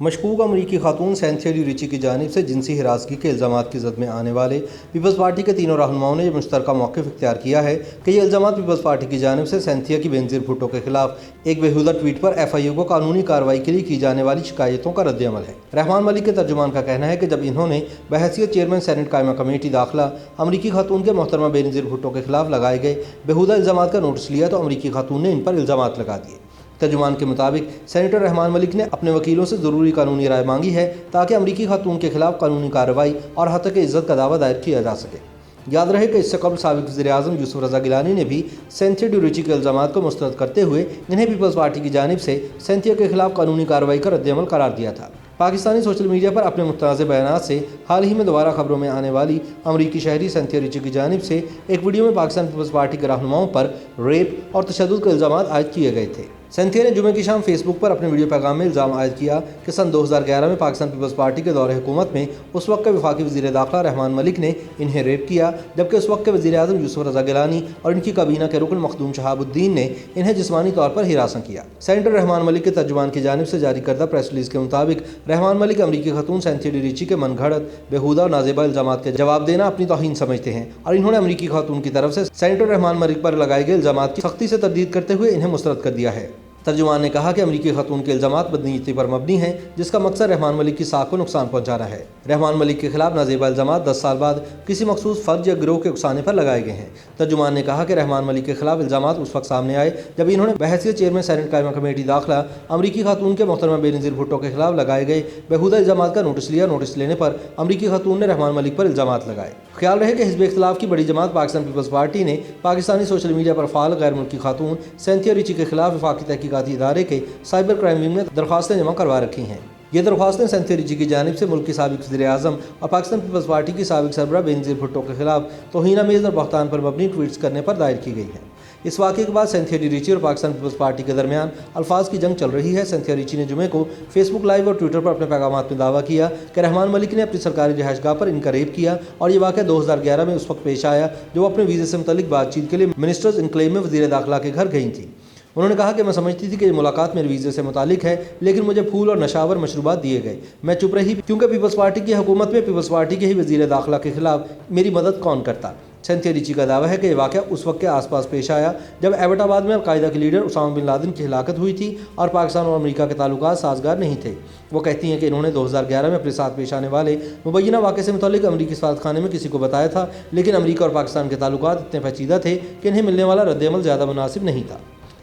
مشکوک امریکی خاتون سینتھیا ڈی ریچی کی جانب سے جنسی ہراسگی کے الزامات کی زد میں آنے والے پیپلز پارٹی کے تینوں رہنماؤں نے یہ مشترکہ موقف اختیار کیا ہے کہ یہ الزامات پیپلز پارٹی کی جانب سے سینتھیا کی بینظیر بھٹو کے خلاف ایک بیہودہ ٹویٹ پر FIU کو قانونی کارروائی کے لیے کی جانے والی شکایتوں کا رد عمل ہے۔ رحمان ملک کے ترجمان کا کہنا ہے کہ جب انہوں نے بحیثیت چیئرمین سینٹ قائمہ کمیٹی داخلہ امریکی خاتون کے محترمہ بینظیر بھٹو کے خلاف لگائے گئے بیہودہ الزامات کا نوٹس لیا تو امریکی خاتون نے ان پر الزامات لگا دیے۔ ترجمان کے مطابق سینیٹر رحمان ملک نے اپنے وکیلوں سے ضروری قانونی رائے مانگی ہے تاکہ امریکی خاتون کے خلاف قانونی کارروائی اور ہتک عزت کا دعویٰ دائر کیا جا سکے۔ یاد رہے کہ اس سے قبل سابق وزیر اعظم یوسف رضا گیلانی نے بھی سینتھیا ڈی ریچی کے الزامات کو مسترد کرتے ہوئے انہیں پیپلز پارٹی کی جانب سے سینتھیا کے خلاف قانونی کارروائی کا رد عمل قرار دیا تھا۔ پاکستانی سوشل میڈیا پر اپنے متنازع بیانات سے حال ہی میں دوبارہ خبروں میں آنے والی امریکی شہری سینتھیا ریچی کی جانب سے ایک ویڈیو میں پاکستان پیپلز پارٹی کے رہنماؤں پر ریپ اور تشدد کے الزامات عائد کیے گئے تھے۔ سینتھیا نے جمعے کی شام فیس بک پر اپنے ویڈیو پیغام میں الزام عائد کیا کہ سن 2011 میں پاکستان پیپلز پارٹی کے دور حکومت میں اس وقت کے وفاقی وزیر داخلہ رحمان ملک نے انہیں ریپ کیا، جبکہ اس وقت کے وزیر اعظم یوسف رضا گیلانی اور ان کی کابینہ کے رکن مخدوم شہاب الدین نے انہیں جسمانی طور پر ہراساں کیا۔ سینیٹر رحمان ملک کے ترجمان کی جانب سے جاری کردہ پریس ریلیز کے مطابق رحمان ملک امریکی خاتون سینتھیا ڈی ریچی کے من گھڑت، بیہودہ اور نازیبا الزامات کے جواب دینا اپنی توہین سمجھتے ہیں اور انہوں نے امریکی خاتون کی طرف سے سینیٹر رحمان ملک پر لگائے گئے الزامات کی سختی سے تردید کرتے ہوئے انہیں مسترد کر دیا ہے۔ ترجمان نے کہا کہ امریکی خاتون کے الزامات بدنیتی پر مبنی ہیں، جس کا مقصد رحمان ملک کی ساکھ کو نقصان پہنچانا ہے۔ رحمان ملک کے خلاف نازیبا الزامات 10 سال بعد کسی مخصوص فرد یا گروہ کے اکسانے پر لگائے گئے ہیں۔ ترجمان نے کہا کہ رحمان ملک کے خلاف الزامات اس وقت سامنے آئے جب انہوں نے بحیثیت چیئرمین سینٹ قائمہ کمیٹی داخلہ امریکی خاتون کے محترمہ بینظیر بھٹو کے خلاف لگائے گئے بیہودہ الزامات کا نوٹس لیا۔ نوٹس لینے پر امریکی خاتون نے رحمان ملک پر الزامات لگائے۔ خیال رہے کہ حزب اختلاف کی بڑی جماعت پاکستان پیپلز پارٹی نے پاکستانی سوشل میڈیا پر فعال غیر ملکی خاتون سینتھیا ریچی کے خلاف وفاقی تحقیقاتی ادارے کے سائبر کرائم ونگ میں درخواستیں جمع کروا رکھی ہیں۔ یہ درخواستیں سینتھیا ریچی کی جانب سے ملک کی سابق وزیر اعظم اور پاکستان پیپلز پارٹی کی سابق سربراہ بینظیر بھٹو کے خلاف توہین آمیز اور بہتان پر مبنی ٹویٹس کرنے پر دائر کی گئی ہیں۔ اس واقعے کے بعد سینتھیا ڈی ریچی اور پاکستان پیپلز پارٹی کے درمیان الفاظ کی جنگ چل رہی ہے۔ سینتھیا ریچی نے جمعے کو فیس بک لائیو اور ٹویٹر پر اپنے پیغامات میں دعویٰ کیا کہ رحمان ملک نے اپنی سرکاری رہائش گاہ پر ان کا ریپ کیا اور یہ واقعہ 2011 میں اس وقت پیش آیا جب وہ اپنے ویزے سے متعلق بات چیت کے لیے منسٹرز انکلیو میں وزیر داخلہ کے گھر گئی تھیں۔ انہوں نے کہا کہ میں سمجھتی تھی کہ یہ ملاقات میرے ویزے سے متعلق ہے، لیکن مجھے پھول اور نشاور مشروبات دیے گئے۔ میں چپ رہی کیونکہ پیپلز پارٹی کی حکومت میں پیپلز پارٹی کے ہی وزیر داخلہ کے خلاف میری مدد کون کرتا۔ سینتھیا ریچی کا دعویٰ ہے کہ یہ واقعہ اس وقت کے آس پاس پیش آیا جب ایبٹ آباد میں القاعدہ کے لیڈر اسامہ بن لادن کی ہلاکت ہوئی تھی اور پاکستان اور امریکہ کے تعلقات سازگار نہیں تھے۔ وہ کہتی ہیں کہ انہوں نے 2011 میں اپنے ساتھ پیش آنے والے مبینہ واقعے سے متعلق امریکی سفارتخانے میں کسی کو بتایا تھا، لیکن امریکہ اور پاکستان کے تعلقات اتنے پیچیدہ تھے کہ انہیں ملنے والا رد عمل زیادہ مناسب نہیں تھا۔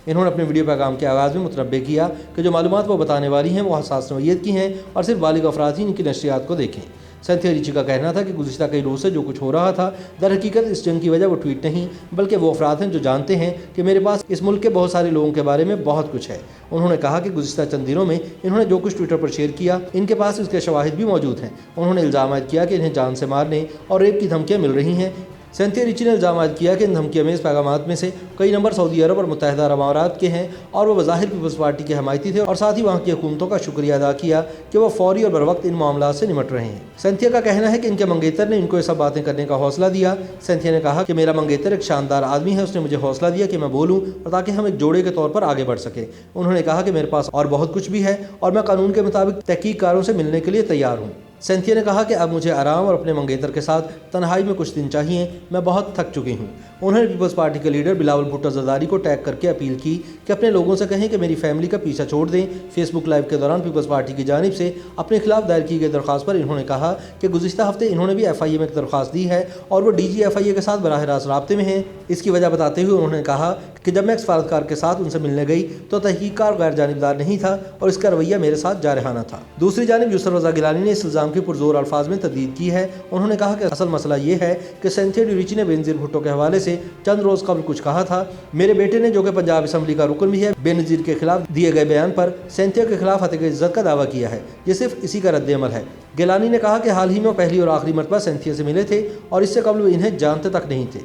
انہوں نے اپنے ویڈیو پیغام کے آغاز میں متنبہ کیا کہ جو معلومات وہ بتانے والی ہیں وہ حساس نوعیت کی ہیں اور صرف بالغ افراد ہی ان کی نشریات کو دیکھیں۔ سینتھیا ریچی کا کہنا تھا کہ گزشتہ کئی روز سے جو کچھ ہو رہا تھا در حقیقت اس جنگ کی وجہ وہ ٹویٹ نہیں بلکہ وہ افراد ہیں جو جانتے ہیں کہ میرے پاس اس ملک کے بہت سارے لوگوں کے بارے میں بہت کچھ ہے۔ انہوں نے کہا کہ گزشتہ چند دنوں میں انہوں نے جو کچھ ٹویٹر پر شیئر کیا ان کے پاس اس کے شواہد بھی موجود ہیں۔ انہوں نے الزام عائد کیا کہ انہیں جان سے مارنے اور ریپ کی دھمکیاں مل رہی ہیں۔ سینتھیا ریچی نے الزام عائد کیا کہ ان دھمکی امیز پیغامات میں سے کئی نمبر سعودی عرب اور متحدہ عرب امارات کے ہیں اور وہ بظاہر پیپلز پارٹی کے حمایتی تھے اور ساتھ ہی وہاں کی حکومتوں کا شکریہ ادا کیا کہ وہ فوری اور بروقت ان معاملات سے نمٹ رہے ہیں۔ سینتھیا کا کہنا ہے کہ ان کے منگیتر نے ان کو یہ سب باتیں کرنے کا حوصلہ دیا۔ سینتھیا نے کہا کہ میرا منگیتر ایک شاندار آدمی ہے، اس نے مجھے حوصلہ دیا کہ میں بولوں اور تاکہ ہم ایک جوڑے کے طور پر آگے بڑھ سکیں۔ انہوں نے کہا کہ میرے پاس اور بہت کچھ بھی ہے اور میں قانون کے مطابق تحقیق کاروں سے ملنے کے لیے تیار ہوں۔ سینتھیا نے کہا کہ اب مجھے آرام اور اپنے منگیتر کے ساتھ تنہائی میں کچھ دن چاہیے، میں بہت تھک چکی ہوں۔ انہوں نے پیپلز پارٹی کے لیڈر بلاول بھٹو زرداری کو ٹیگ کر کے اپیل کی کہ اپنے لوگوں سے کہیں کہ میری فیملی کا پیچھا چھوڑ دیں۔ فیس بک لائیو کے دوران پیپلز پارٹی کی جانب سے اپنے خلاف دائر کی گئی درخواست پر انہوں نے کہا کہ گزشتہ ہفتے انہوں نے بھی FIA میں ایک درخواست دی ہے اور وہ DG FIA کے ساتھ براہ راست رابطے میں ہیں۔ اس کی وجہ بتاتے ہوئے انہوں نے کہا کہ جب میں ایک سفارتکار کے ساتھ ان سے ملنے گئی تو تحقیق کار غیر جانبدار نہیں تھا اور اس کا رویہ میرے ساتھ جارحانہ تھا۔ دوسری جانب یوسف رضا گیلانی نے اس الزام کی پرزور الفاظ میں تردید کی ہے۔ انہوں نے کہا کہ اصل مسئلہ یہ ہے کہ سینتھیا ڈی ریچی نے بینظیر بھٹو کے حوالے سے چند روز قبل کچھ کہا تھا۔ میرے بیٹے نے، جو کہ پنجاب اسمبلی کا رکن بھی ہے، بینظیر کے خلاف دیے گئے بیان پر سینتھیا کے خلاف ہتک عزت کا دعویٰ کیا ہے۔ یہ صرف اسی کا رد عمل ہے۔ گیلانی نے کہا کہ حال ہی میں وہ پہلی اور آخری مرتبہ سینتھیا سے ملے تھے اور اس سے قبل وہ انہیں جانتے تک نہیں تھے۔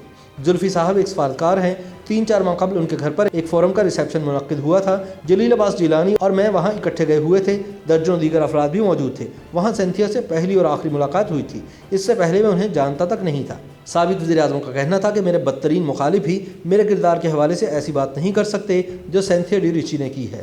زلفی صاحب ایک سفارتکار ہیں۔ 3-4 ماہ قبل ان کے گھر پر ایک فورم کا ریسیپشن منعقد ہوا تھا۔ جلیل عباس جیلانی اور میں وہاں اکٹھے گئے ہوئے تھے، درجنوں دیگر افراد بھی موجود تھے۔ وہاں سینتھیا سے پہلی اور آخری ملاقات ہوئی تھی، اس سے پہلے میں انہیں جانتا تک نہیں تھا۔ سابق وزیر اعظم کا کہنا تھا کہ میرے بدترین مخالف ہی میرے کردار کے حوالے سے ایسی بات نہیں کر سکتے جو سینتھیا ڈی ریچی نے کی ہے۔